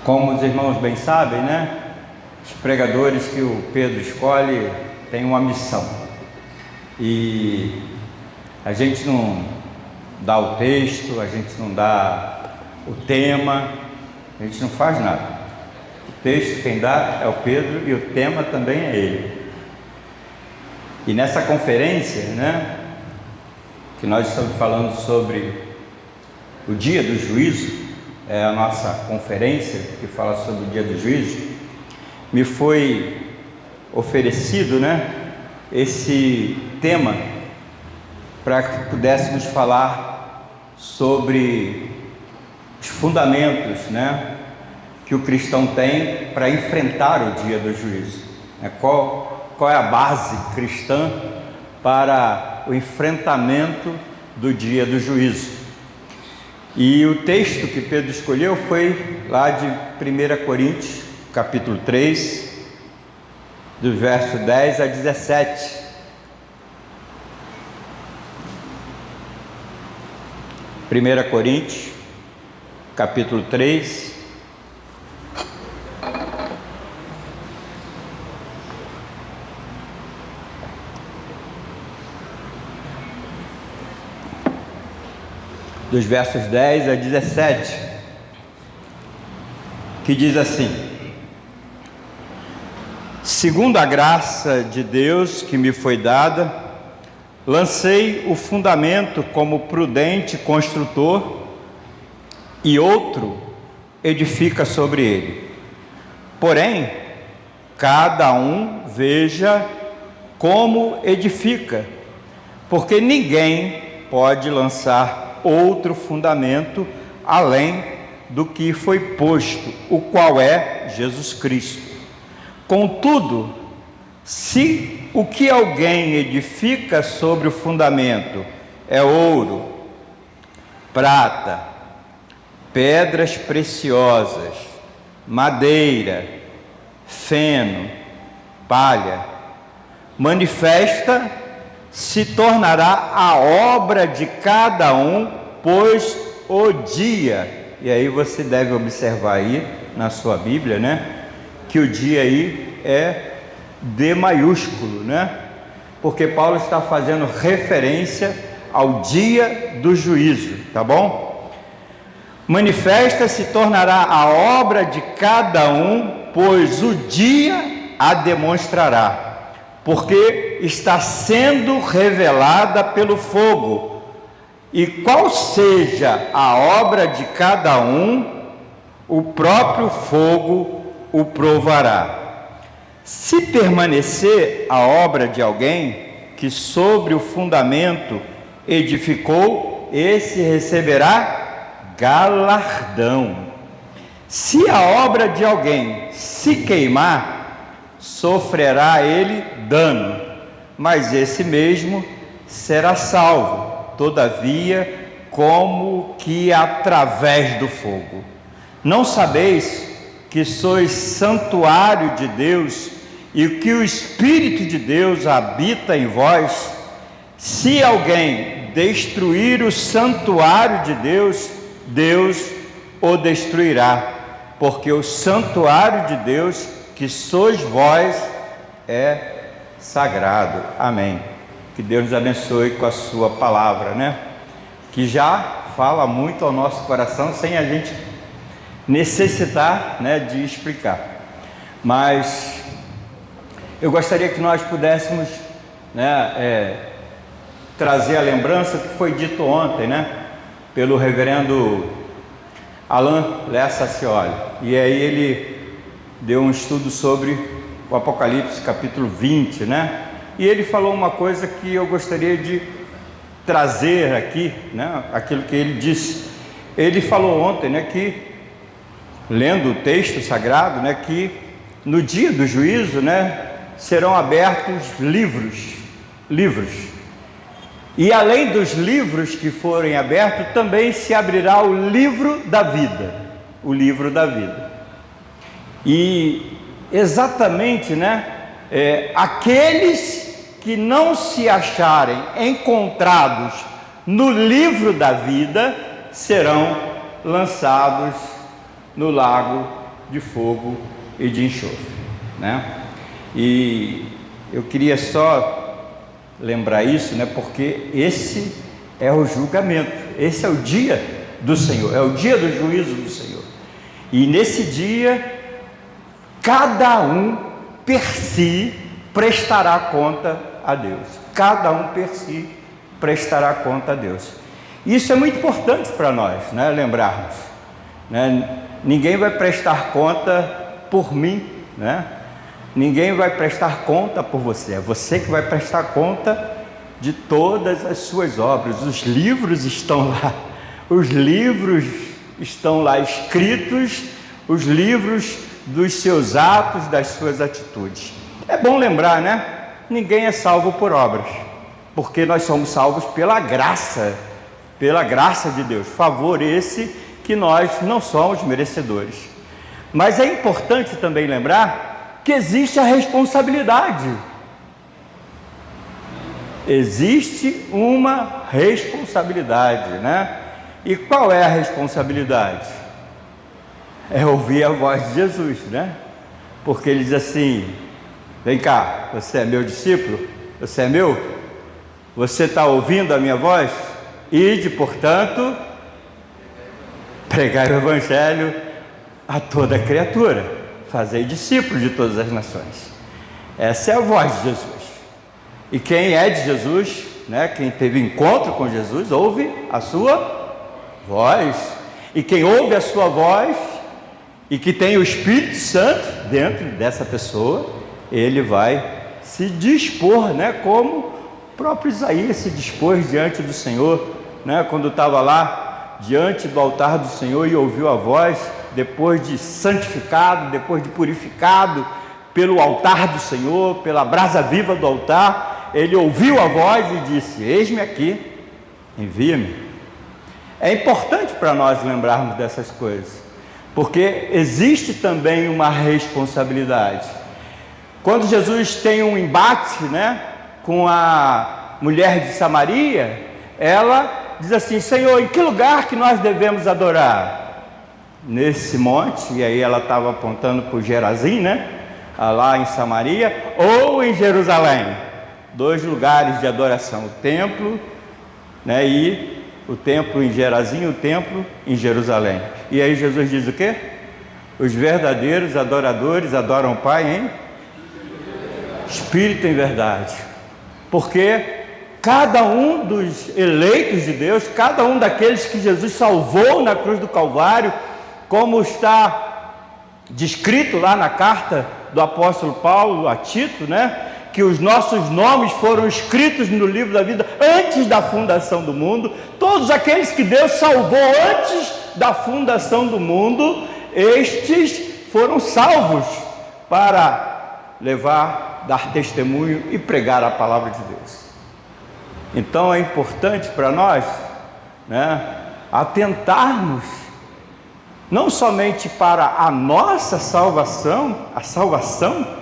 Como os irmãos bem sabem, né? Os pregadores que o Pedro escolhe têm uma missão. E a gente não dá o texto, a gente não dá o tema, a gente não faz nada. O texto quem dá é o Pedro e o tema também é ele. E nessa conferência, né, que nós estamos falando sobre o dia do juízo, é a nossa conferência que fala sobre o dia do juízo, me foi oferecido, né, esse tema para que pudéssemos falar sobre os fundamentos, né, que o cristão tem para enfrentar o dia do juízo. Qual é a base cristã para o enfrentamento do dia do juízo? E o texto que Pedro escolheu foi lá de 1 Coríntios, capítulo 3, do verso 10 a 17. 1 Coríntios, capítulo 3, dos versos 10 a 17, que diz assim: segundo a graça de Deus que me foi dada, lancei o fundamento como prudente construtor, e outro edifica sobre ele. Porém, cada um veja como edifica, porque ninguém pode lançar outro fundamento além do que foi posto, o qual é Jesus Cristo. Contudo, se o que alguém edifica sobre o fundamento é ouro, prata, pedras preciosas, madeira, feno, palha, manifesta se tornará a obra de cada um, pois o dia, e aí você deve observar aí na sua Bíblia, né, que o dia aí é D maiúsculo, né, porque Paulo está fazendo referência ao dia do juízo, tá bom? Manifesta se tornará a obra de cada um, pois o dia a demonstrará, porque está sendo revelada pelo fogo, e qual seja a obra de cada um, o próprio fogo o provará. Se permanecer a obra de alguém que sobre o fundamento edificou, esse receberá galardão. Se a obra de alguém se queimar, sofrerá ele dano, mas esse mesmo será salvo, todavia, como que através do fogo. Não sabeis que sois santuário de Deus e que o Espírito de Deus habita em vós? Se alguém destruir o santuário de Deus, Deus o destruirá, porque o santuário de Deus, que sois vós, é sagrado. Amém. Que Deus nos abençoe com a sua palavra, né? Que já fala muito ao nosso coração, sem a gente necessitar, né, de explicar. Mas eu gostaria que nós pudéssemos, né, trazer a lembrança que foi dito ontem, né, pelo reverendo Alain Lessa-Cioli. E aí ele deu um estudo sobre o Apocalipse capítulo 20, né? E ele falou uma coisa que eu gostaria de trazer aqui, né? Aquilo que ele disse. Ele falou ontem, né, que, lendo o texto sagrado, né, que no dia do juízo, né, serão abertos livros. E além dos livros que forem abertos, também se abrirá o livro da vida. O livro da vida. E exatamente, né, aqueles que não se acharem encontrados no livro da vida serão lançados no lago de fogo e de enxofre, né? E eu queria só lembrar isso, né? Porque esse é o julgamento, esse é o dia do Senhor, é o dia do juízo do Senhor. E nesse dia, cada um per si prestará conta a Deus. Cada um per si prestará conta a Deus. Isso é muito importante para nós, né? Lembrarmos, né? Ninguém vai prestar conta por mim, né? Ninguém vai prestar conta por você. É você que vai prestar conta de todas as suas obras. Os livros estão lá. Os livros estão lá escritos, os livros dos seus atos, das suas atitudes. É bom lembrar, né? Ninguém é salvo por obras, porque nós somos salvos pela graça de Deus. Favor esse que nós não somos merecedores. Mas é importante também lembrar que existe a responsabilidade. Existe uma responsabilidade, né? E qual é a responsabilidade? É ouvir a voz de Jesus, né? Porque ele diz assim: vem cá, você é meu discípulo? Você é meu? Você está ouvindo a minha voz? Ide, portanto, pregai o Evangelho a toda criatura, fazei discípulos de todas as nações. Essa é a voz de Jesus. E quem é de Jesus, né? Quem teve encontro com Jesus, ouve a sua voz. E quem ouve a sua voz e que tem o Espírito Santo dentro dessa pessoa, ele vai se dispor, né? Como o próprio Isaías se dispôs diante do Senhor, né? Quando estava lá diante do altar do Senhor e ouviu a voz, depois de santificado, depois de purificado pelo altar do Senhor, pela brasa viva do altar, ele ouviu a voz e disse: eis-me aqui, envia-me. É importante para nós lembrarmos dessas coisas, porque existe também uma responsabilidade. Quando Jesus tem um embate, né, com a mulher de Samaria, ela diz assim: Senhor, em que lugar que nós devemos adorar? Nesse monte, e aí ela estava apontando para o Gerazim, né, lá em Samaria, ou em Jerusalém. 2 lugares de adoração, o templo, né, e o templo em Gerazim, o templo em Jerusalém. E aí Jesus diz o quê? Os verdadeiros adoradores adoram o Pai em espírito e em verdade. Porque cada um dos eleitos de Deus, cada um daqueles que Jesus salvou na cruz do Calvário, como está descrito lá na carta do apóstolo Paulo a Tito, né? Que os nossos nomes foram escritos no livro da vida antes da fundação do mundo. Todos aqueles que Deus salvou antes da fundação do mundo, estes foram salvos para levar, dar testemunho e pregar a palavra de Deus. Então é importante para nós, né, atentarmos não somente para a nossa salvação, a salvação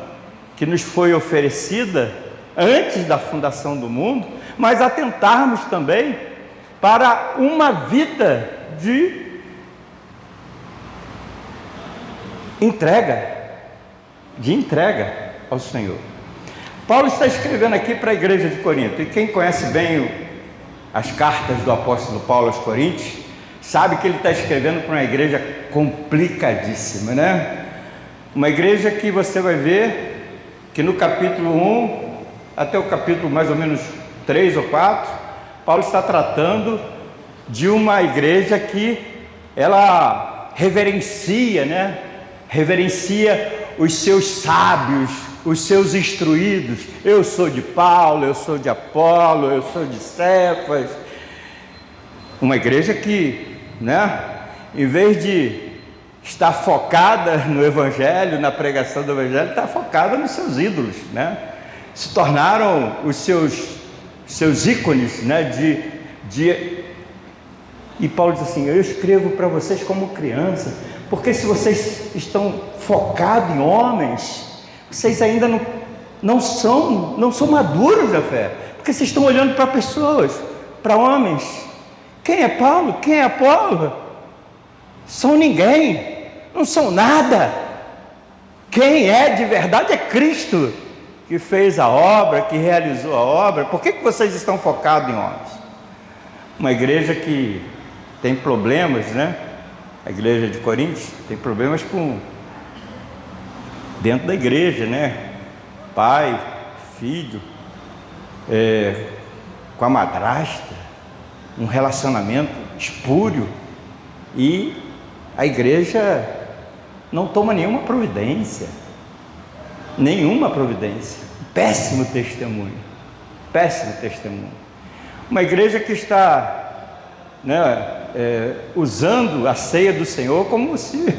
que nos foi oferecida antes da fundação do mundo, mas atentarmos também para uma vida de entrega ao Senhor. Paulo está escrevendo aqui para a igreja de Corinto, e quem conhece bem as cartas do apóstolo Paulo aos Coríntios, sabe que ele está escrevendo para uma igreja complicadíssima, né? Uma igreja que você vai ver que no capítulo 1 até o capítulo mais ou menos 3 ou 4, Paulo está tratando de uma igreja que ela reverencia, né? Reverencia os seus sábios, os seus instruídos. Eu sou de Paulo, eu sou de Apolo, eu sou de Cefas. Uma igreja que, né, em vez de estar focada no Evangelho, na pregação do Evangelho, está focada nos seus ídolos, né? Se tornaram os seus ícones, né? E Paulo diz assim: eu escrevo para vocês como criança, porque se vocês estão focados em homens, vocês ainda não são maduros da fé, porque vocês estão olhando para pessoas, para homens. Quem é Paulo? Quem é Apolo? São ninguém, não são nada. Quem é de verdade é Cristo, que fez a obra, que realizou a obra. Por que vocês estão focados em homens? Uma igreja que tem problemas, né? A igreja de Corinto tem problemas dentro da igreja, né? Pai, filho, com a madrasta, um relacionamento espúrio, e a igreja não toma nenhuma providência. Péssimo testemunho. Uma igreja que está, né, usando a ceia do Senhor como se,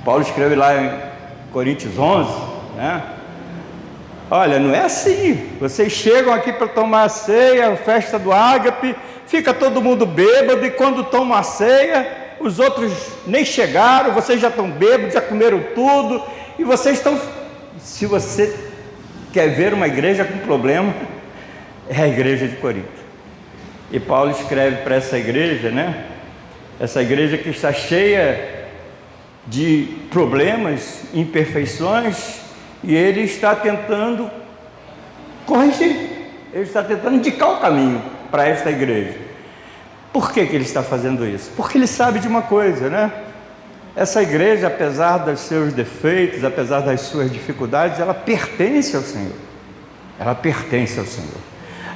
Paulo escreve lá em Coríntios 11, né? Olha, não é assim. Vocês chegam aqui para tomar a ceia, a festa do ágape, fica todo mundo bêbado, e quando tomam a ceia, os outros nem chegaram, vocês já estão bêbados, já comeram tudo, e vocês estão... Se você quer ver uma igreja com problema, é a igreja de Corinto. E Paulo escreve para essa igreja, né? Essa igreja que está cheia de problemas, imperfeições, e ele está tentando corrigir, ele está tentando indicar o caminho para esta igreja. Por que ele está fazendo isso? Porque ele sabe de uma coisa, né? Essa igreja, apesar dos seus defeitos, apesar das suas dificuldades, ela pertence ao Senhor.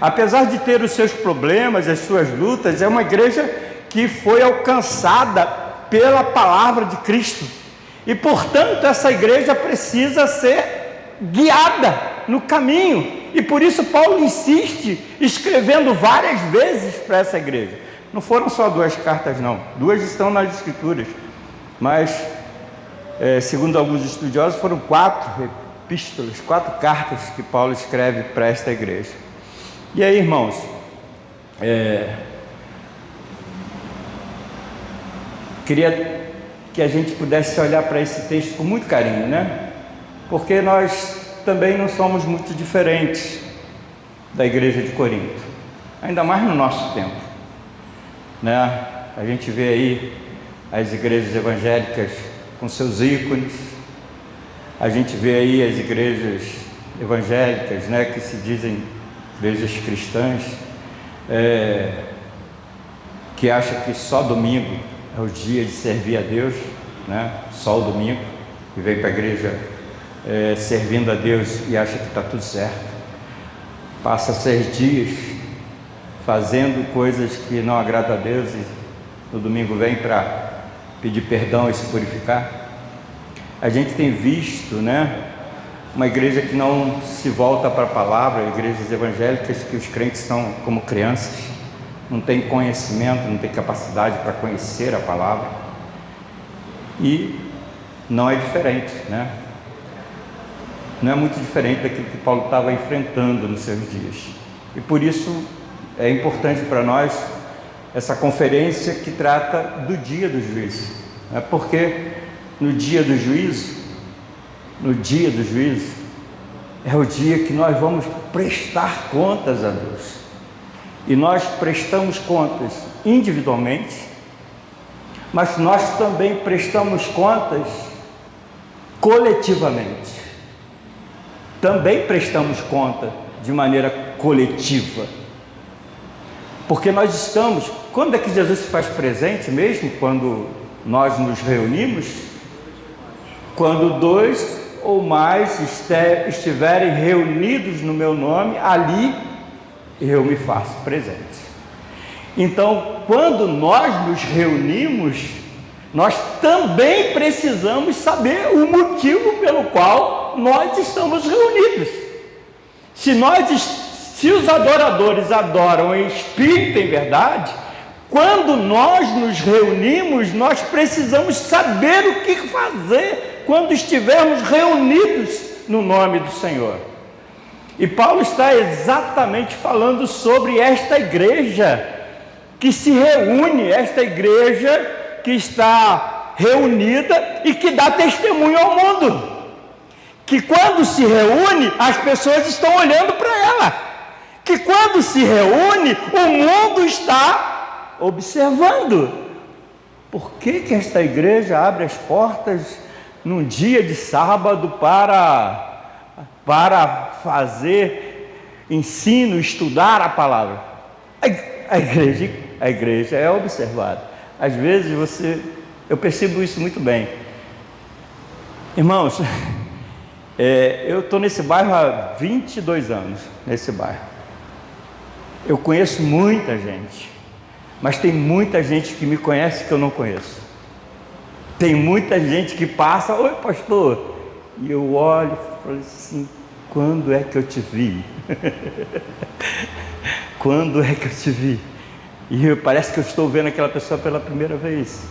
Apesar de ter os seus problemas, as suas lutas, é uma igreja que foi alcançada pela palavra de Cristo. E, portanto, essa igreja precisa ser guiada no caminho. E por isso Paulo insiste, escrevendo várias vezes para essa igreja. Não foram só 2 cartas, não. 2 estão nas Escrituras. Mas, segundo alguns estudiosos, foram 4 epístolas, 4 cartas que Paulo escreve para esta igreja. E aí, irmãos, queria que a gente pudesse olhar para esse texto com muito carinho, né? Porque nós também não somos muito diferentes da igreja de Corinto, ainda mais no nosso tempo, né? A gente vê aí as igrejas evangélicas com seus ícones, a gente vê aí as igrejas evangélicas, né, que se dizem igrejas cristãs, que acham que só domingo é o dia de servir a Deus, né? Só o domingo, e vem para a igreja servindo a Deus e acha que está tudo certo. Passa 6 dias fazendo coisas que não agradam a Deus e no domingo vem para pedir perdão e se purificar. A gente tem visto, né, uma igreja que não se volta para a palavra, igrejas evangélicas que os crentes são como crianças, não tem conhecimento, não tem capacidade para conhecer a palavra. E não é diferente, né? Não é muito diferente daquilo que Paulo estava enfrentando nos seus dias. E por isso é importante para nós essa conferência que trata do dia do juízo, né? Porque no dia do juízo, é o dia que nós vamos prestar contas a Deus. E nós prestamos contas individualmente, mas nós também prestamos contas coletivamente. Também prestamos conta de maneira coletiva. Porque nós estamos... Quando é que Jesus se faz presente mesmo? Quando nós nos reunimos? Quando 2 ou mais estiverem reunidos no meu nome, ali eu me faço presente. Então, quando nós nos reunimos, nós também precisamos saber o motivo pelo qual nós estamos reunidos. Se os adoradores adoram em espírito e em verdade, quando nós nos reunimos, nós precisamos saber o que fazer quando estivermos reunidos no nome do Senhor. E Paulo está exatamente falando sobre esta igreja que se reúne, esta igreja que está reunida e que dá testemunho ao mundo. Que quando se reúne, as pessoas estão olhando para ela. Que quando se reúne, o mundo está observando. Por que esta igreja abre as portas num dia de sábado para fazer ensino, estudar a palavra. A igreja é observada. Às vezes eu percebo isso muito bem. Irmãos, eu estou nesse bairro há 22 anos, nesse bairro. Eu conheço muita gente, mas tem muita gente que me conhece que eu não conheço. Tem muita gente que passa, oi pastor, e eu olho e falo assim, quando é que eu te vi? Quando é que eu te vi? E parece que eu estou vendo aquela pessoa pela primeira vez.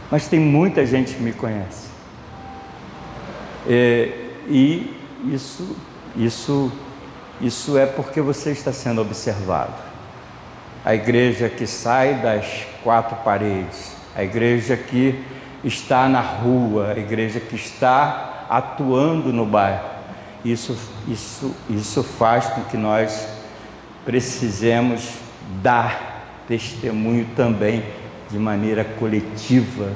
Mas tem muita gente que me conhece. E isso é porque você está sendo observado. A igreja que sai das quatro paredes, a igreja que está na rua, a igreja que está atuando no bairro, isso faz com que nós precisemos dar testemunho também de maneira coletiva,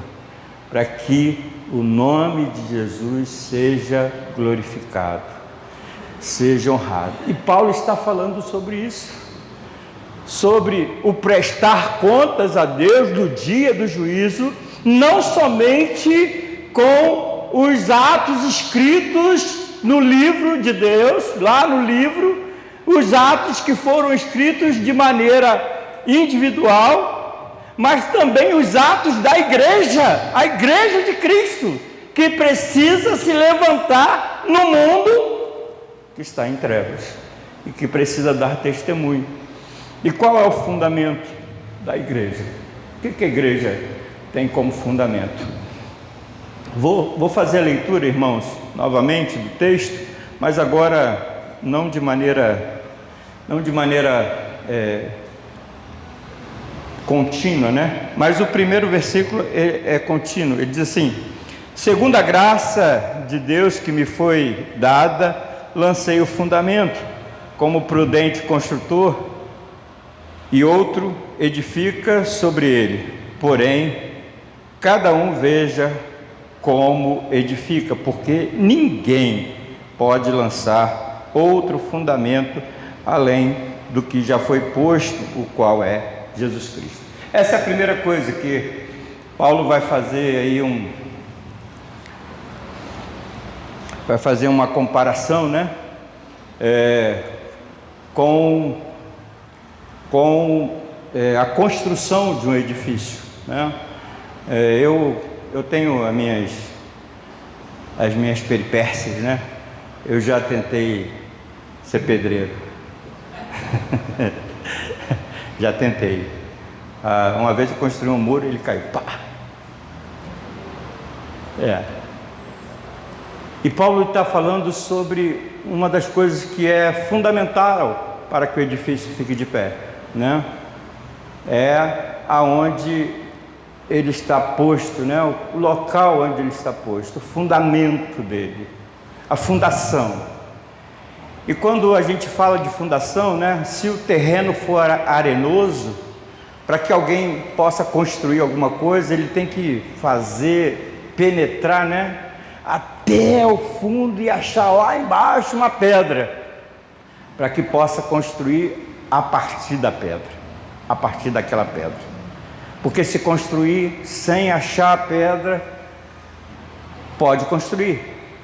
para que o nome de Jesus seja glorificado, seja honrado. E Paulo está falando sobre isso, sobre o prestar contas a Deus no dia do juízo, não somente com os atos escritos no livro de Deus, lá no livro, os atos que foram escritos de maneira individual, mas também os atos da igreja, a igreja de Cristo, que precisa se levantar no mundo que está em trevas e que precisa dar testemunho. E qual é o fundamento da igreja? O que a igreja tem como fundamento? Vou fazer a leitura, irmãos, novamente do texto, mas agora não de maneira contínua, né? Mas o primeiro versículo é contínuo. Ele diz assim: segundo a graça de Deus que me foi dada, lancei o fundamento, como prudente construtor, e outro edifica sobre ele. Porém, cada um veja como edifica, porque ninguém pode lançar outro fundamento além do que já foi posto, o qual é Jesus Cristo. Essa é a primeira coisa que Paulo vai fazer aí vai fazer uma comparação, né? Com a construção de um edifício, né? Eu tenho as minhas peripécias, né? Eu já tentei ser pedreiro. Já tentei. Uma vez eu construí um muro e ele caiu. Pá! E Paulo está falando sobre uma das coisas que é fundamental para que o edifício fique de pé, né? É aonde ele está posto, né? O local onde ele está posto, o fundamento dele, a fundação. E quando a gente fala de fundação, né? Se o terreno for arenoso, para que alguém possa construir alguma coisa, ele tem que penetrar, né? Até o fundo e achar lá embaixo uma pedra, para que possa construir a partir da pedra, a partir daquela pedra. Porque se construir sem achar a pedra, pode construir,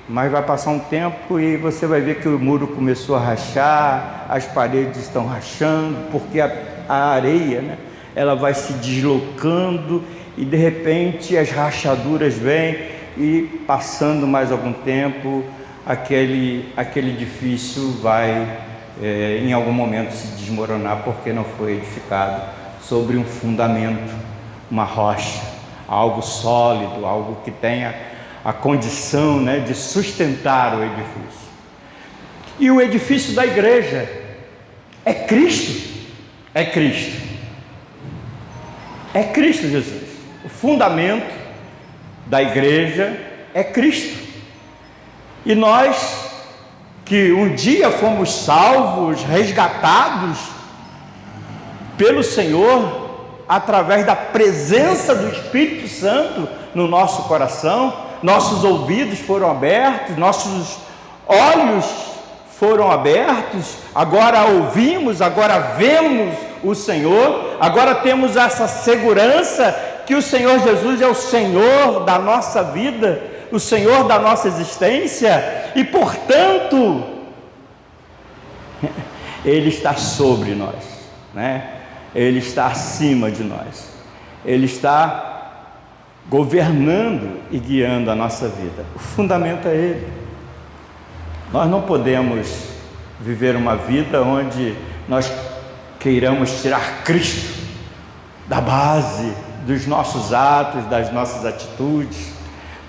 mas vai passar um tempo e você vai ver que o muro começou a rachar, as paredes estão rachando, porque a areia, né, ela vai se deslocando e de repente as rachaduras vêm e passando mais algum tempo, aquele edifício vai em algum momento se desmoronar, porque não foi edificado sobre um fundamento, uma rocha, algo sólido, algo que tenha a condição, né, de sustentar o edifício. E o edifício da igreja é Cristo, é Cristo Jesus. O fundamento da igreja é Cristo. E nós que um dia fomos salvos, resgatados pelo Senhor, através da presença do Espírito Santo no nosso coração, nossos ouvidos foram abertos, nossos olhos foram abertos, agora ouvimos, agora vemos o Senhor, agora temos essa segurança que o Senhor Jesus é o Senhor da nossa vida, o Senhor da nossa existência, e portanto, Ele está sobre nós, né? Ele está acima de nós, Ele está governando e guiando a nossa vida. O fundamento é Ele. Nós não podemos viver uma vida onde nós queiramos tirar Cristo da base dos nossos atos, das nossas atitudes.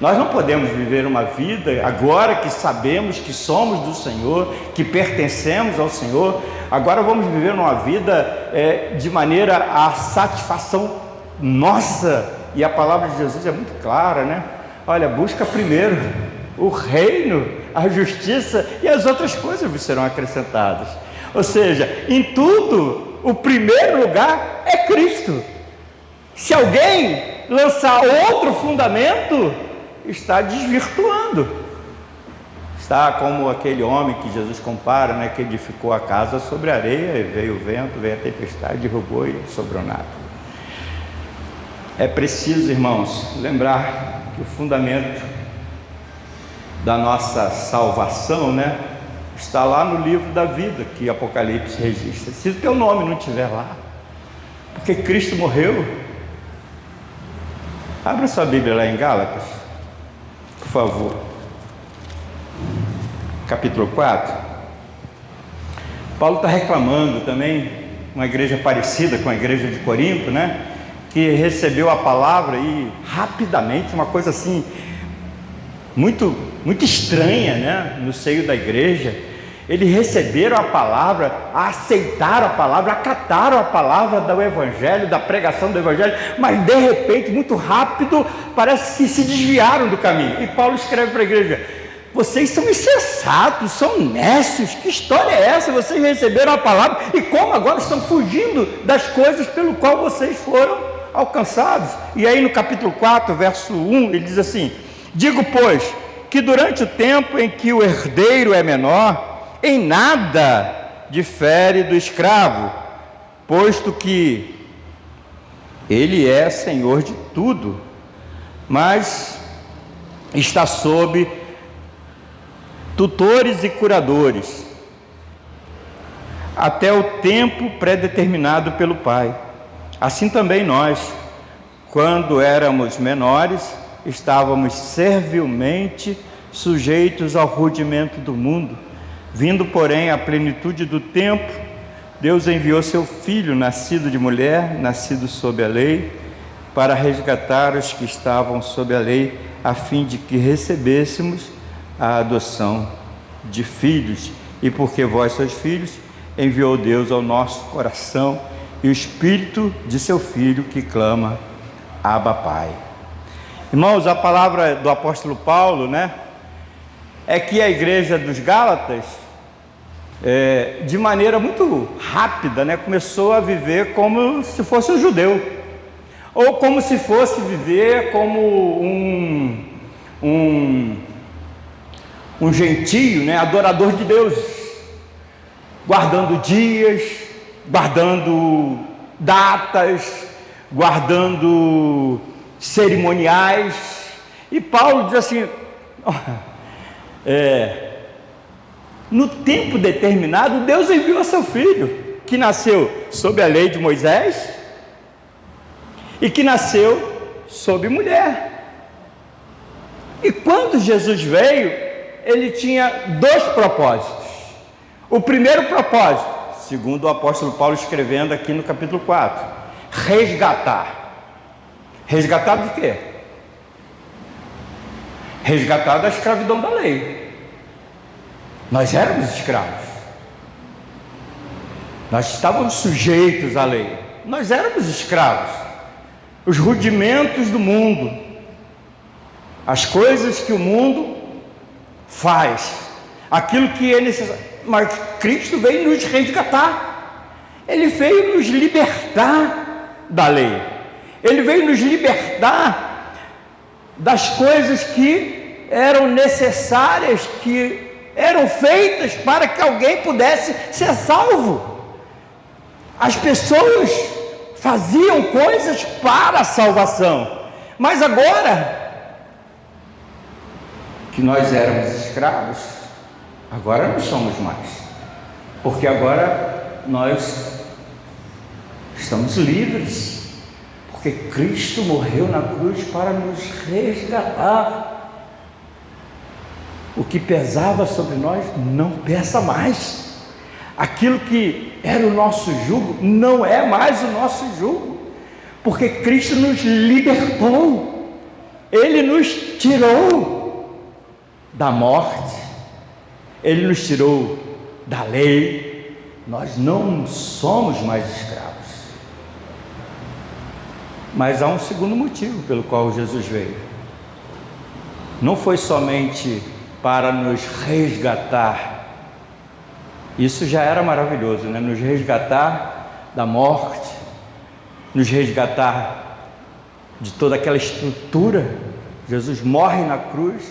Nós não podemos viver uma vida, agora que sabemos que somos do Senhor, que pertencemos ao Senhor, agora vamos viver uma vida de maneira a satisfação nossa. E a palavra de Jesus é muito clara, né? Olha, busca primeiro o reino, a justiça, e as outras coisas vos serão acrescentadas. Ou seja, em tudo, o primeiro lugar é Cristo. Se alguém lançar outro fundamento, está desvirtuando. Está como aquele homem que Jesus compara, né, que edificou a casa sobre a areia, e veio o vento, veio a tempestade, derrubou e não sobrou nada. É preciso, irmãos, lembrar que o fundamento da nossa salvação, né, está lá no livro da vida que Apocalipse registra. Se o teu nome não estiver lá, porque Cristo morreu. Abra sua Bíblia lá em Gálatas, por favor, capítulo 4. Paulo está reclamando também, uma igreja parecida com a igreja de Corinto, né, que recebeu a palavra e rapidamente, uma coisa assim muito estranha, né, no seio da igreja. Eles receberam a palavra, aceitaram a palavra, acataram a palavra do Evangelho, da pregação do Evangelho, mas de repente, muito rápido, parece que se desviaram do caminho. E Paulo escreve para a igreja: vocês são insensatos, são nécios, que história é essa? Vocês receberam a palavra e como agora estão fugindo das coisas pelo qual vocês foram alcançados? E aí no capítulo 4, verso 1, ele diz assim: digo, pois, que durante o tempo em que o herdeiro é menor, em nada difere do escravo, posto que ele é senhor de tudo, mas está sob tutores e curadores, até o tempo predeterminado pelo Pai. Assim também nós, quando éramos menores, estávamos servilmente sujeitos ao rudimento do mundo. Vindo, porém, à plenitude do tempo, Deus enviou seu Filho, nascido de mulher, nascido sob a lei, para resgatar os que estavam sob a lei, a fim de que recebêssemos a adoção de filhos. E porque vós sois filhos, enviou Deus ao nosso coração e o Espírito de seu Filho que clama: Abba, Pai. Irmãos, a palavra do apóstolo Paulo, né, é que a igreja dos Gálatas, de maneira muito rápida, né, começou a viver como se fosse um judeu, ou como se fosse viver como um gentio, né, adorador de Deus, guardando dias, guardando datas, guardando cerimoniais. E Paulo diz assim: no tempo determinado, Deus enviou seu Filho, que nasceu sob a lei de Moisés e que nasceu sob mulher. E quando Jesus veio, ele tinha dois propósitos. O primeiro propósito, segundo o apóstolo Paulo escrevendo aqui no capítulo 4, resgatar. Resgatar de quê? Resgatar da escravidão da lei. Nós éramos escravos, nós estávamos sujeitos à lei, nós éramos escravos. Os rudimentos do mundo, as coisas que o mundo faz, aquilo que é necessário. Mas Cristo veio nos resgatar, Ele veio nos libertar da lei, Ele veio nos libertar das coisas que eram necessárias, que eram feitas para que alguém pudesse ser salvo. As pessoas faziam coisas para a salvação, mas agora que nós éramos escravos, agora não somos mais, porque agora nós estamos livres, porque Cristo morreu na cruz para nos resgatar. O que pesava sobre nós não pesa mais. Aquilo que era o nosso jugo não é mais o nosso jugo, porque Cristo nos libertou. Ele nos tirou da morte, Ele nos tirou da lei. Nós não somos mais escravos. Mas há um segundo motivo pelo qual Jesus veio. Não foi somente para nos resgatar. Isso já era maravilhoso, né? Nos resgatar da morte, nos resgatar de toda aquela estrutura. Jesus morre na cruz,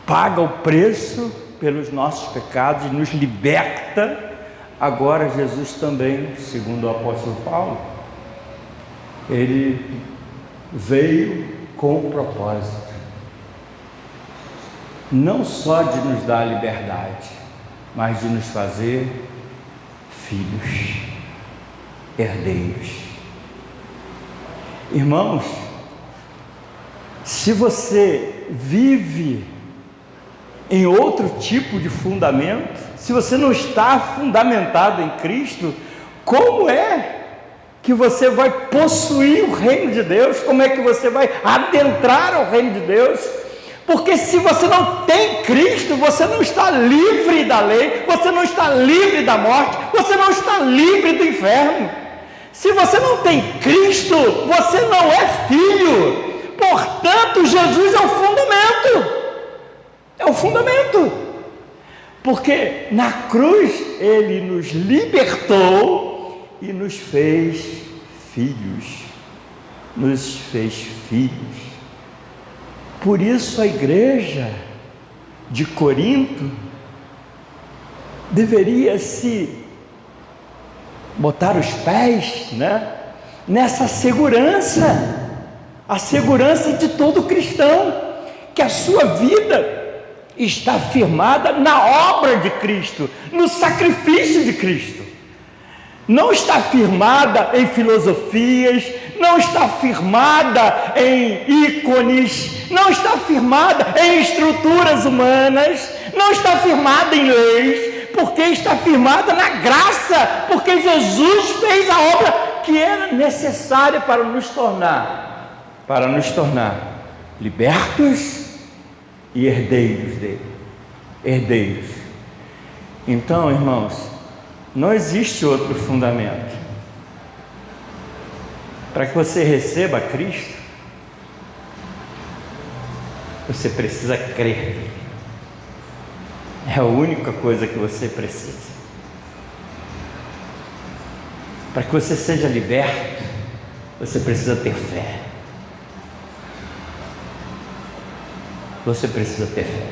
paga o preço pelos nossos pecados e nos liberta. Agora Jesus também, segundo o apóstolo Paulo, ele veio com um propósito, não só de nos dar liberdade, mas de nos fazer filhos, herdeiros. Irmãos, se você vive em outro tipo de fundamento, se você não está fundamentado em Cristo, como é que você vai possuir o reino de Deus? Como é que você vai adentrar ao reino de Deus? Porque se você não tem Cristo, você não está livre da lei, você não está livre da morte, você não está livre do inferno. Se você não tem Cristo, você não é filho. Portanto, Jesus é o fundamento. É o fundamento. Porque na cruz Ele nos libertou e nos fez filhos. Nos fez filhos. Por isso a igreja de Corinto deveria se botar os pés, nessa segurança, a segurança de todo cristão, que a sua vida está firmada na obra de Cristo, no sacrifício de Cristo. Não está firmada em filosofias, não está firmada em ícones, não está firmada em estruturas humanas, não está firmada em leis, porque está firmada na graça, porque Jesus fez a obra que era necessária para nos tornar libertos e herdeiros dele. Herdeiros. Então, irmãos, não existe outro fundamento. Para que você receba Cristo, você precisa crer. É a única coisa que você precisa. Para que você seja liberto, você precisa ter fé. Você precisa ter fé.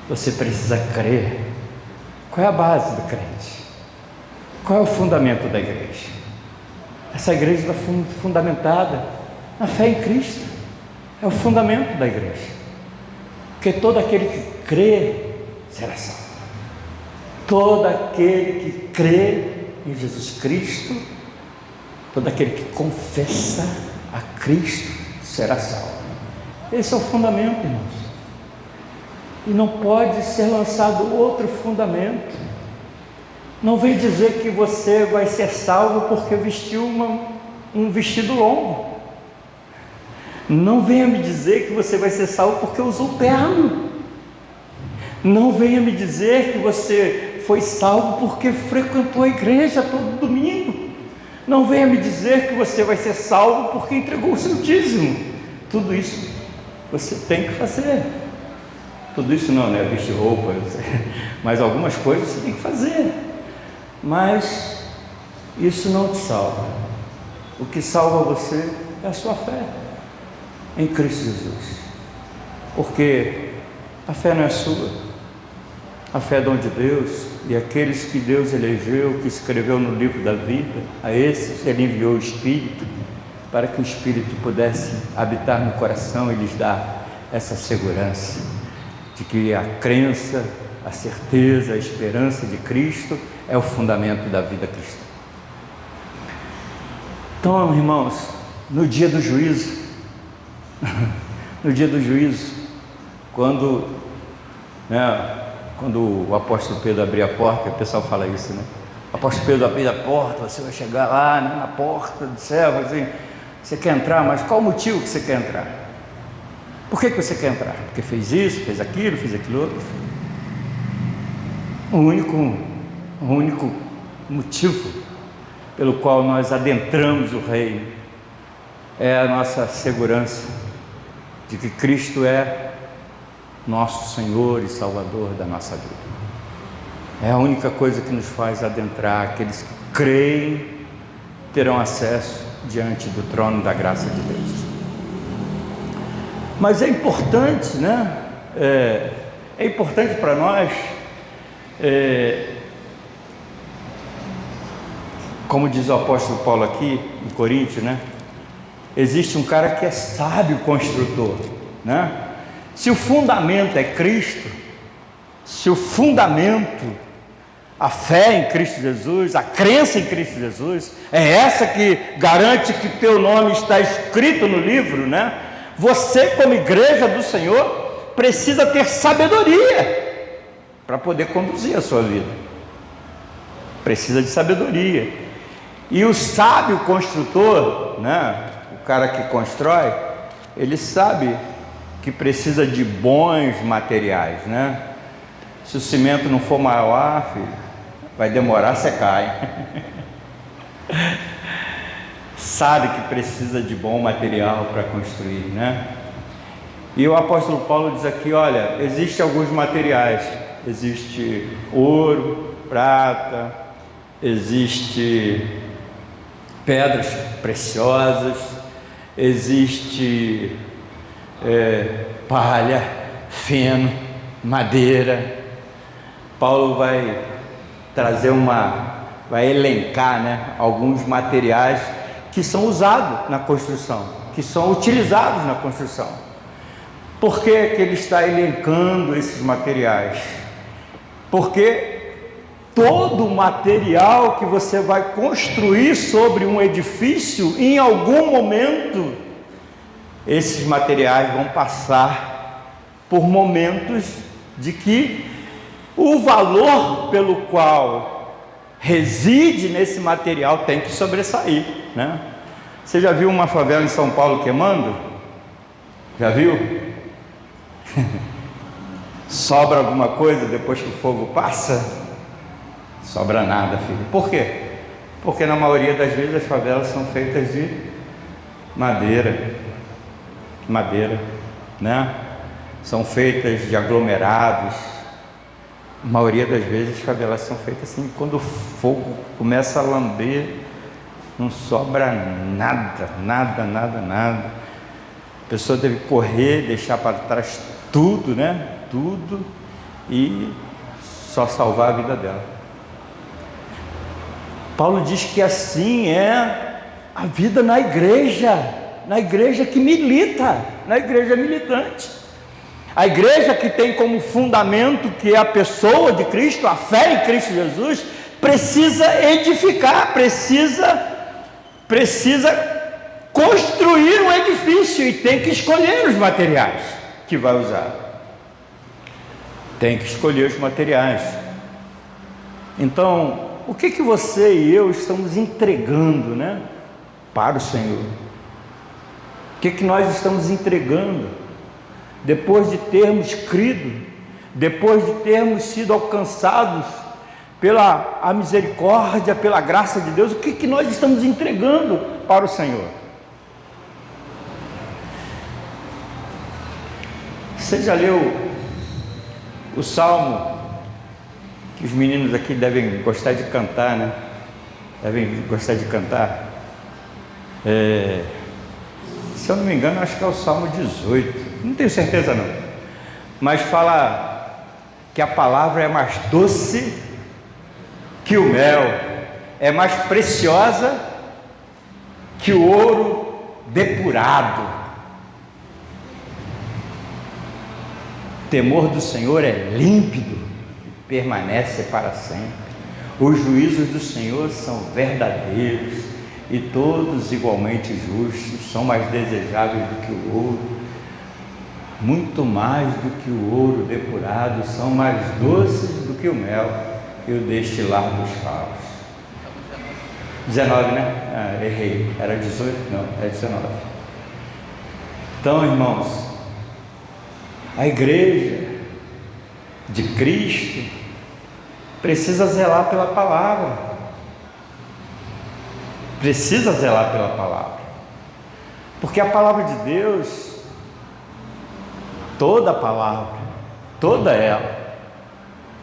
Você precisa crer. Qual é a base do crente? Qual é o fundamento da igreja? Essa igreja está fundamentada na fé em Cristo. É o fundamento da igreja. Porque todo aquele que crê será salvo. Todo aquele que crê em Jesus Cristo, todo aquele que confessa a Cristo será salvo. Esse é o fundamento, irmãos. E não pode ser lançado outro fundamento. Não vem dizer que você vai ser salvo porque vestiu um vestido longo. Não venha me dizer que você vai ser salvo porque usou terno. Não venha me dizer que você foi salvo porque frequentou a igreja todo domingo. Não venha me dizer que você vai ser salvo porque entregou o seu dízimo. Tudo isso você tem que fazer. Tudo isso não, né? Vestir roupa, mas algumas coisas você tem que fazer. Mas isso não te salva. O que salva você é a sua fé. em Cristo Jesus. Porque a fé não é sua, a fé é dom de Deus, e aqueles que Deus elegeu, que escreveu no livro da vida, a esses Ele enviou o Espírito, para que o Espírito pudesse habitar no coração e lhes dar essa segurança de que a crença, a certeza, a esperança de Cristo é o fundamento da vida cristã. Então, irmãos, no dia do juízo, quando o apóstolo Pedro abrir a porta, o pessoal fala isso, né? O apóstolo Pedro abrir a porta, você vai chegar lá, né, na porta do céu, assim, você quer entrar, mas qual o motivo que você quer entrar? Por que você quer entrar? Porque fez isso, fez aquilo outro? O único motivo pelo qual nós adentramos o reino é a nossa segurança de que Cristo é nosso Senhor e Salvador da nossa vida. É a única coisa que nos faz adentrar. Aqueles que creem terão acesso diante do trono da graça de Deus. Mas é importante, né? É importante para nós, como diz o apóstolo Paulo aqui em Coríntios, né? Existe um cara que é sábio construtor, né? Se o fundamento é Cristo, se o fundamento, a fé em Cristo Jesus, a crença em Cristo Jesus, é essa que garante que teu nome está escrito no livro, né? Você, como igreja do Senhor, precisa ter sabedoria para poder conduzir a sua vida. Precisa de sabedoria. E o sábio construtor, né? O cara que constrói, ele sabe que precisa de bons materiais, né? Se o cimento não for maior, filho, vai demorar, você cai. Sabe que precisa de bom material para construir, né? E o apóstolo Paulo diz aqui, olha, existem alguns materiais, existe ouro, prata, existe pedras preciosas, existe palha, feno, madeira. Paulo vai trazer vai elencar, né, alguns materiais que são usados na construção, que são utilizados na construção. Por que ele está elencando esses materiais? Porque todo material que você vai construir sobre um edifício, em algum momento, esses materiais vão passar por momentos de que o valor pelo qual reside nesse material tem que sobressair, né? Você já viu uma favela em São Paulo queimando? Já viu? Sobra alguma coisa depois que o fogo passa? Sobra nada, filho. Por quê? Porque na maioria das vezes as favelas são feitas de madeira, né? São feitas de aglomerados. A maioria das vezes as favelas são feitas assim, quando o fogo começa a lamber, não sobra nada. A pessoa deve correr, deixar para trás tudo, né? Tudo, e só salvar a vida dela. Paulo diz que assim é a vida na igreja que milita, na igreja militante. A igreja que tem como fundamento que é a pessoa de Cristo, a fé em Cristo Jesus, precisa edificar, precisa construir um edifício e tem que escolher os materiais que vai usar. Tem que escolher os materiais. Então, o que você e eu estamos entregando, né, para o Senhor? O que nós estamos entregando? Depois de termos crido, depois de termos sido alcançados pela a misericórdia, pela graça de Deus, o que nós estamos entregando para o Senhor? Você já leu o Salmo, que os meninos aqui devem gostar de cantar, né? Devem gostar de cantar. se eu não me engano, acho que é o Salmo 18, não tenho certeza não, mas fala que a palavra é mais doce que o mel, é mais preciosa que o ouro depurado. O temor do Senhor é límpido e permanece para sempre. Os juízos do Senhor são verdadeiros e todos igualmente justos, são mais desejáveis do que o ouro, muito mais do que o ouro depurado, são mais doces do que o mel e o destilar dos favos. 19, né? Errei, era 18? Não, é 19. Então, irmãos, a igreja de Cristo precisa zelar pela palavra, precisa zelar pela palavra, porque a palavra de Deus, toda a palavra, toda ela,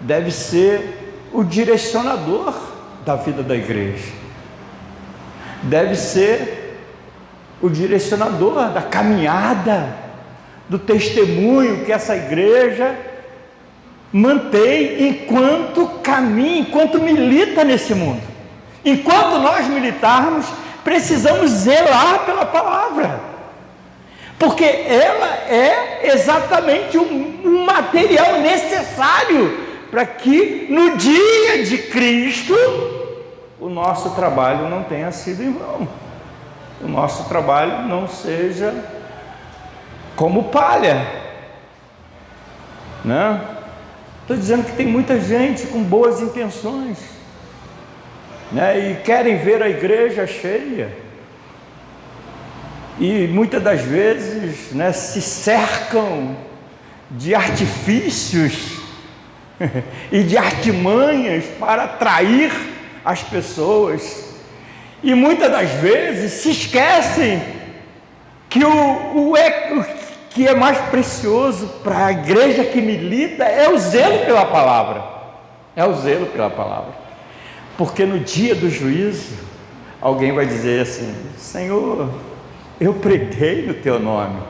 deve ser o direcionador da vida da igreja, deve ser o direcionador da caminhada, do testemunho que essa igreja mantém enquanto caminha, enquanto milita nesse mundo. Enquanto nós militarmos, precisamos zelar pela palavra, porque ela é exatamente um material necessário para que no dia de Cristo o nosso trabalho não tenha sido em vão, o nosso trabalho não seja como palha, né? Estou dizendo que tem muita gente com boas intenções, né? E querem ver a igreja cheia, e muitas das vezes, né, se cercam de artifícios e de artimanhas para atrair as pessoas, e muitas das vezes se esquecem que o que é mais precioso para a igreja que milita é o zelo pela palavra, é o zelo pela palavra, porque no dia do juízo alguém vai dizer assim: Senhor, eu preguei no teu nome,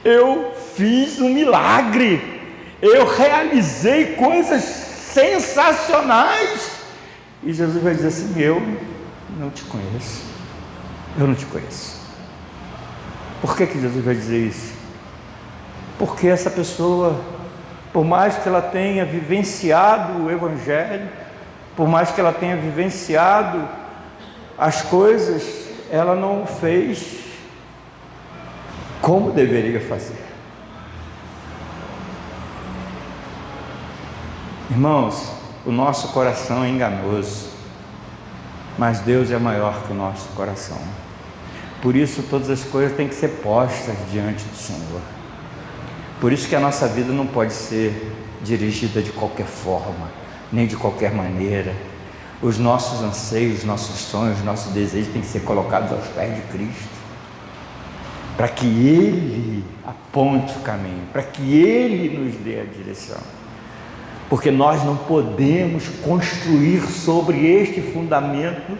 eu fiz um milagre, eu realizei coisas sensacionais, e Jesus vai dizer assim: eu não te conheço, eu não te conheço. Por que Jesus vai dizer isso? Porque essa pessoa, por mais que ela tenha vivenciado o Evangelho, por mais que ela tenha vivenciado as coisas, ela não fez como deveria fazer. Irmãos, o nosso coração é enganoso, mas Deus é maior que o nosso coração. Por isso todas as coisas têm que ser postas diante do Senhor. Por isso que a nossa vida não pode ser dirigida de qualquer forma, nem de qualquer maneira. Os nossos anseios, nossos sonhos, nossos desejos têm que ser colocados aos pés de Cristo, para que Ele aponte o caminho, para que Ele nos dê a direção. Porque nós não podemos construir sobre este fundamento,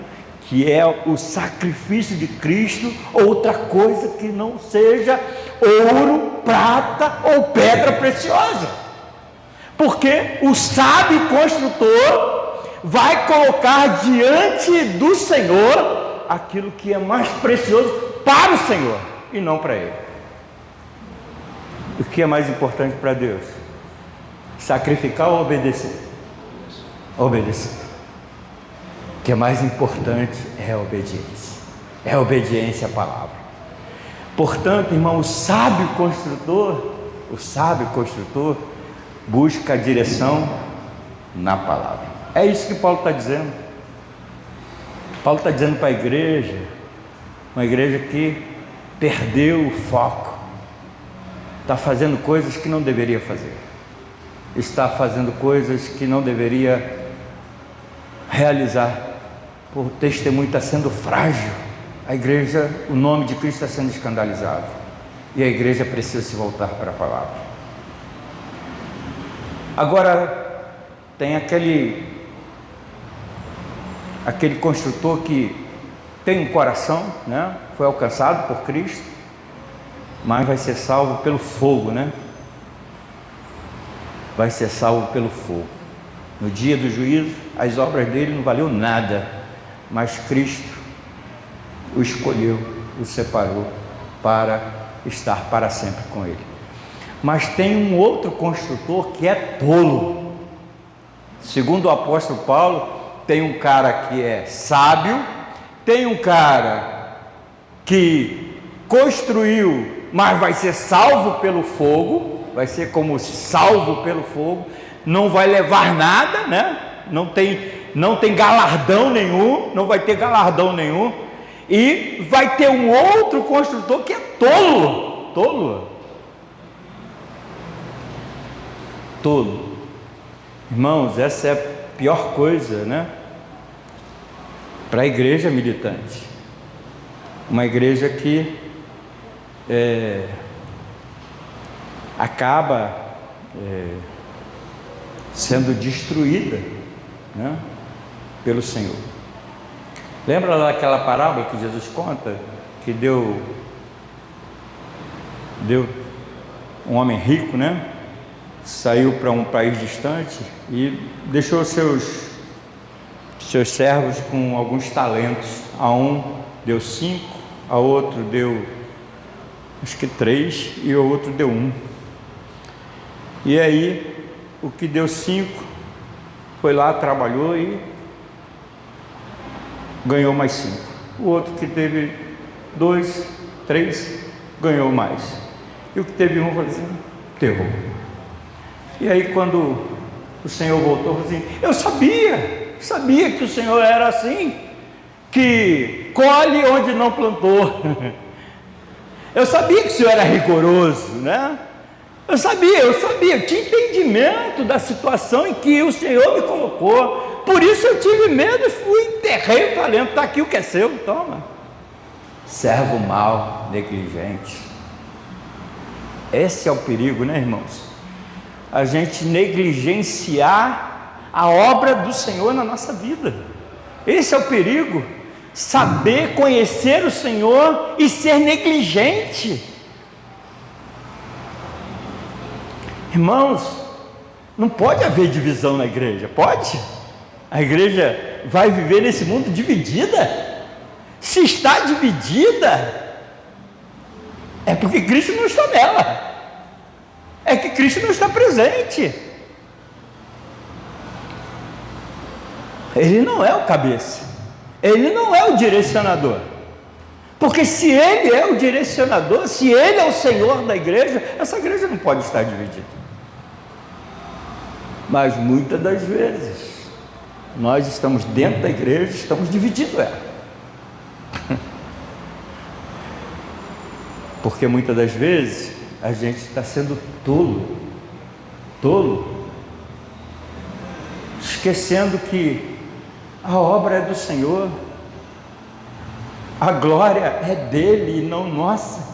que é o sacrifício de Cristo, outra coisa que não seja ouro, prata ou pedra preciosa. Porque o sábio construtor vai colocar diante do Senhor aquilo que é mais precioso para o Senhor e não para ele. O que é mais importante para Deus? Sacrificar ou obedecer? Obedecer. O que é mais importante é a obediência. É a obediência à palavra. Portanto, irmão, o sábio construtor busca a direção na palavra. É isso que Paulo está dizendo. Paulo está dizendo para a igreja, uma igreja que perdeu o foco, está fazendo coisas que não deveria fazer, está fazendo coisas que não deveria realizar, o testemunho está sendo frágil, a igreja, o nome de Cristo está sendo escandalizado, e a igreja precisa se voltar para a palavra. Agora, tem aquele construtor que tem um coração, né? Foi alcançado por Cristo, mas vai ser salvo pelo fogo, né? Vai ser salvo pelo fogo. No dia do juízo, as obras dele não valeu nada, mas Cristo o escolheu, o separou para estar para sempre com ele. Mas tem um outro construtor que é tolo. Segundo o apóstolo Paulo, tem um cara que é sábio, tem um cara que construiu, mas vai ser salvo pelo fogo, vai ser como salvo pelo fogo, não vai levar nada, né? Não tem galardão nenhum, não vai ter galardão nenhum, e vai ter um outro construtor que é tolo. Irmãos, essa é a pior coisa, né? Para a igreja militante, uma igreja que acaba sendo destruída, né, pelo Senhor. Lembra daquela parábola que Jesus conta, que deu um homem rico, né? Saiu para um país distante e deixou seus servos com alguns talentos. A um deu 5, a outro deu acho que 3 e o outro deu 1. E aí o que deu 5 foi lá, trabalhou e ganhou mais 5. O outro que teve 2, 3 ganhou mais. E o que teve 1 falou assim, terror. E aí quando o Senhor voltou, falou assim, eu sabia que o Senhor era assim, que colhe onde não plantou. Eu sabia que o Senhor era rigoroso, né? Eu sabia, eu tinha entendimento da situação em que o Senhor me colocou. Por isso eu tive medo e fui, enterrei o talento. Está aqui o que é seu, toma. Servo mau, negligente. Esse é o perigo, né, irmãos? A gente negligenciar a obra do Senhor na nossa vida. Esse é o perigo. Saber conhecer o Senhor e ser negligente. Irmãos, não pode haver divisão na igreja, pode? A igreja vai viver nesse mundo dividida? Se está dividida, é porque Cristo não está nela, é que Cristo não está presente. Ele não é o cabeça, ele não é o direcionador, porque se ele é o direcionador, se ele é o Senhor da igreja, essa igreja não pode estar dividida. Mas muitas das vezes nós estamos dentro da igreja, estamos dividindo ela, porque muitas das vezes a gente está sendo tolo, esquecendo que a obra é do Senhor, a glória é dele e não nossa.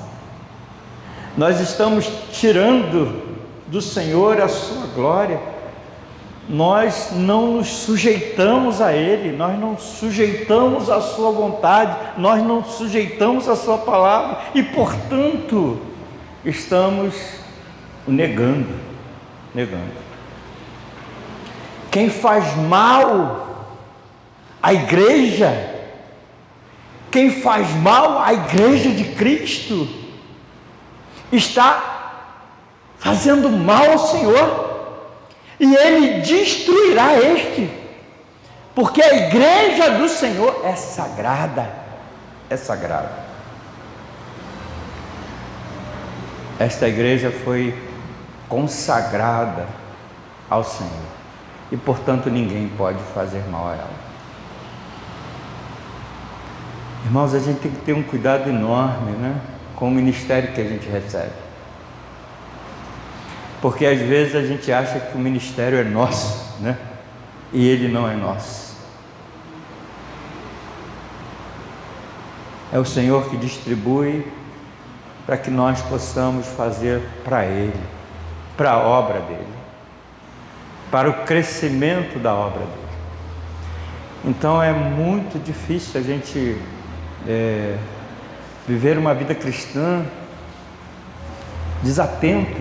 Nós estamos tirando do Senhor a sua glória. Nós não nos sujeitamos a Ele, nós não sujeitamos a sua vontade, nós não sujeitamos a sua palavra e, portanto, estamos negando. Quem faz mal à igreja, quem faz mal à igreja de Cristo, está fazendo mal ao Senhor. E Ele destruirá porque a igreja do Senhor é sagrada, Esta igreja foi consagrada ao Senhor, e portanto ninguém pode fazer mal a ela. Irmãos, a gente tem que ter um cuidado enorme, né, com o ministério que a gente recebe. Porque às vezes a gente acha que o ministério é nosso, né? E ele não é nosso. É o Senhor que distribui para que nós possamos fazer para Ele, para a obra dEle, para o crescimento da obra dEle. Então é muito difícil a gente viver uma vida cristã desatenta.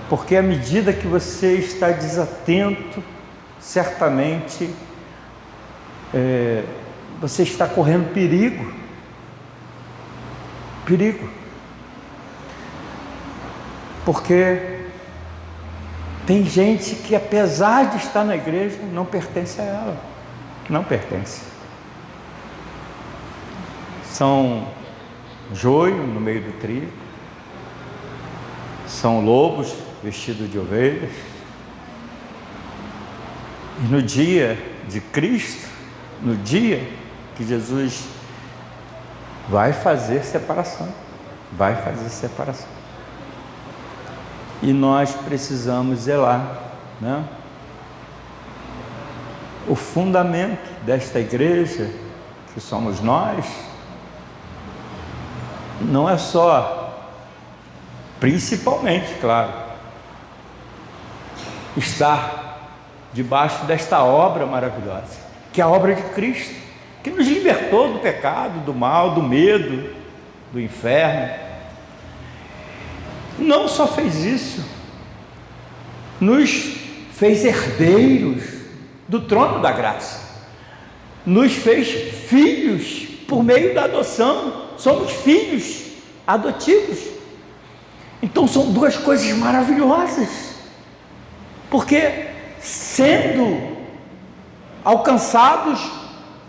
Porque à medida que você está desatento, certamente você está correndo perigo. Perigo. Porque tem gente que, apesar de estar na igreja, não pertence a ela. Não pertence. São joio no meio do trigo. São lobos vestidos de ovelhas. E no dia de Cristo, no dia que Jesus vai fazer separação, e nós precisamos zelar, né? O fundamento desta igreja, que somos nós, não é só, principalmente, claro, estar debaixo desta obra maravilhosa, que é a obra de Cristo, que nos libertou do pecado, do mal, do medo, do inferno. Não só fez isso, nos fez herdeiros do trono da graça, nos fez filhos por meio da adoção, somos filhos adotivos. Então são duas coisas maravilhosas, porque sendo alcançados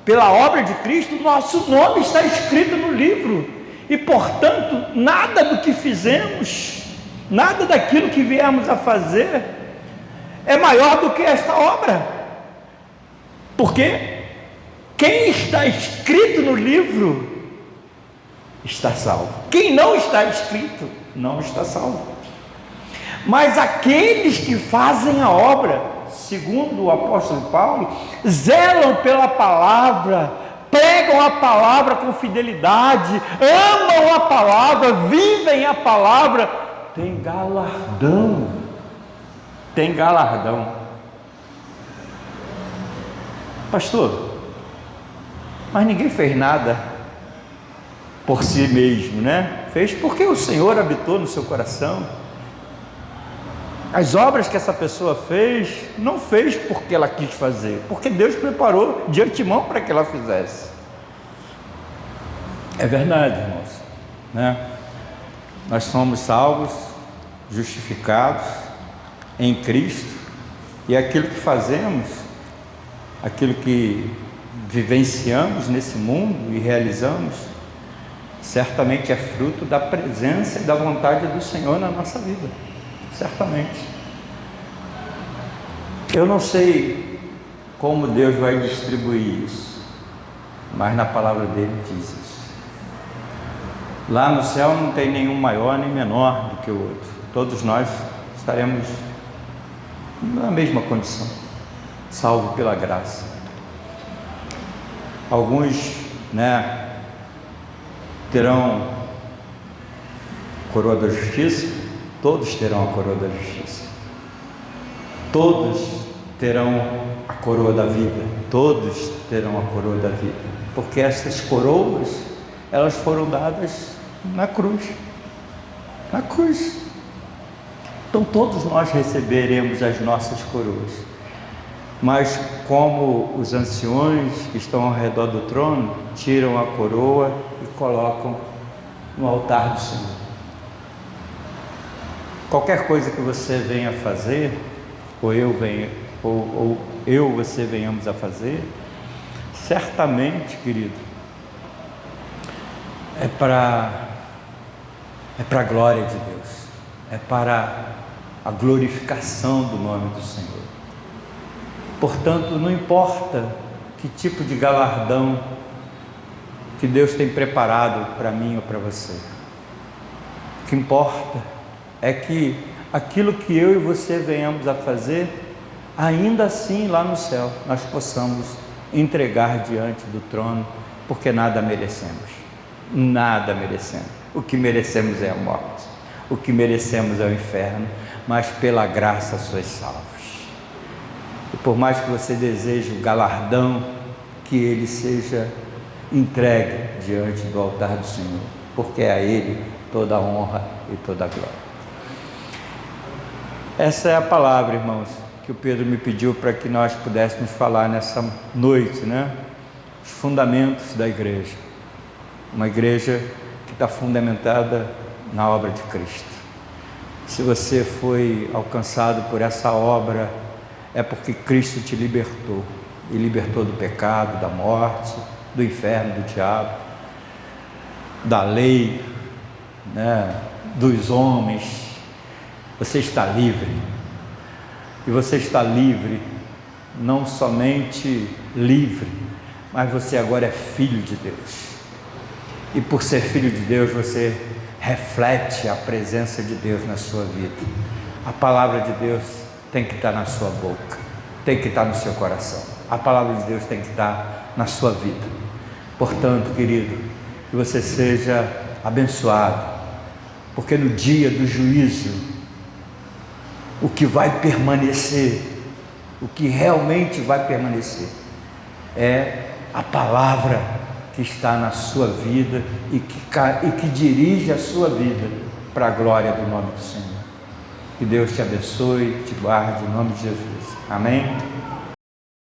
pela obra de Cristo, nosso nome está escrito no livro, e portanto nada do que fizemos, nada daquilo que viemos a fazer é maior do que esta obra, porque quem está escrito no livro está salvo, quem não está escrito não está salvo. Mas aqueles que fazem a obra, segundo o apóstolo Paulo, zelam pela palavra, pregam a palavra com fidelidade, amam a palavra, vivem a palavra, tem galardão. Pastor, mas ninguém fez nada por si mesmo, né? Fez porque o Senhor habitou no seu coração. As obras que essa pessoa fez, não fez porque ela quis fazer, porque Deus preparou de antemão para que ela fizesse. É verdade, irmãos, né? Nós somos salvos, justificados em Cristo, e aquilo que fazemos, aquilo que vivenciamos nesse mundo e realizamos, certamente é fruto da presença e da vontade do Senhor na nossa vida, certamente. Eu não sei como Deus vai distribuir isso, mas na palavra dele diz isso. Lá no céu não tem nenhum maior nem menor do que o outro, todos nós estaremos na mesma condição, salvo pela graça. Alguns, né, terão coroa da justiça, todos terão a coroa da justiça, todos terão a coroa da vida, todos terão a coroa da vida, porque essas coroas, elas foram dadas na cruz, então todos nós receberemos as nossas coroas, mas como os anciões que estão ao redor do trono, tiram a coroa e colocam no altar do Senhor. Qualquer coisa que você venha fazer, você venhamos a fazer, certamente, querido, é para a glória de Deus, é para a glorificação do nome do Senhor. Portanto, não importa que tipo de galardão que Deus tem preparado para mim ou para você, o que importa é que aquilo que eu e você venhamos a fazer, ainda assim lá no céu nós possamos entregar diante do trono, porque nada merecemos, o que merecemos é a morte, o que merecemos é o inferno, mas pela graça sois salvos. E por mais que você deseje o galardão, que ele seja entregue diante do altar do Senhor, porque é a ele toda a honra e toda a glória. Essa é a palavra, irmãos, que o Pedro me pediu para que nós pudéssemos falar nessa noite, né? Os fundamentos da igreja. Uma igreja que está fundamentada na obra de Cristo. Se você foi alcançado por essa obra, é porque Cristo te libertou. E libertou do pecado, da morte, do inferno, do diabo, da lei, né? Dos homens. Você está livre. E você está livre, não somente livre, mas você agora é filho de Deus. E por ser filho de Deus, você reflete a presença de Deus na sua vida. A palavra de Deus tem que estar na sua boca, tem que estar no seu coração. A palavra de Deus tem que estar na sua vida. Portanto, querido, que você seja abençoado, porque no dia do juízo, o que vai permanecer, o que realmente vai permanecer, é a palavra que está na sua vida e que dirige a sua vida para a glória do nome do Senhor. Que Deus te abençoe, te guarde, em nome de Jesus. Amém?